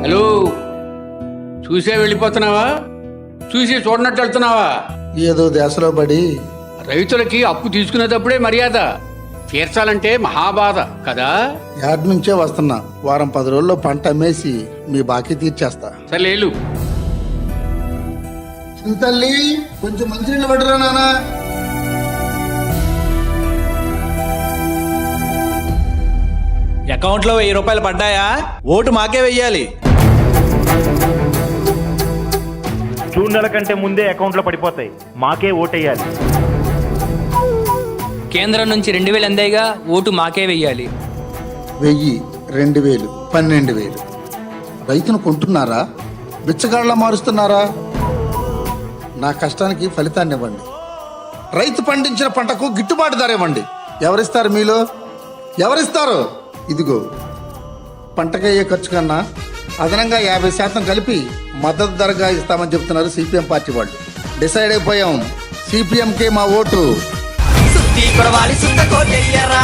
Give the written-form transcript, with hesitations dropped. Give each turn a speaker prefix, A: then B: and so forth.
A: Hello, చూసే వెళ్ళిపోతున్నావా? చూసి చూడనట్టు వెళ్తున్నావా?
B: ఏదో దేశలో పడి
A: రైతులకి అప్పు తీసుకునేటప్పుడే మర్యాద, తీర్చాలంటే మహాబాధ కదా.
B: యాడ్ నుంచే వస్తున్నా. వారం 10 రోజుల్లో పంట అమ్మేసి మీ బాకీ తీర్చేస్తా.
A: సరేలు.
B: తల్లి కొంచెం మంచినీళ్ళు పట్టురా నాన్న.
C: అకౌంట్లో 1000 రూపాయలు పడ్డాయా? ఓటు మాకే వెయ్యాలి.
D: జూన్ నెల కంటే ముందే అకౌంట్లో పడిపోతాయి, మాకే ఓటేయాలి.
E: కేంద్రం నుంచి 2000 అందేగా, ఓటు మాకే వెయ్యాలి.
B: 1000, 2000, 12,000. రైతును కొంటున్నారా? బిచ్చగాళ్ళ మారుస్తున్నారా? నా కష్టానికి ఫలితాన్ని ఇవ్వండి. రైతు పండించిన పంటకు గిట్టుబాటు ధర ఇవ్వండి. ఎవరిస్తారు మీలో? ఎవరిస్తారు? ఇదిగో, పంటకయ్యే ఖర్చు కన్నా అదనంగా 50% కలిపి మద్దతు ధరగా ఇస్తామని చెప్తున్నారు సిపిఎం పార్టీ వాళ్ళు. డిసైడ్ అయిపోయాం, సిపిఎంకే మా ఓటు.
F: సుత్తి కొడవాలి సుత్త కోటెయ్యరా.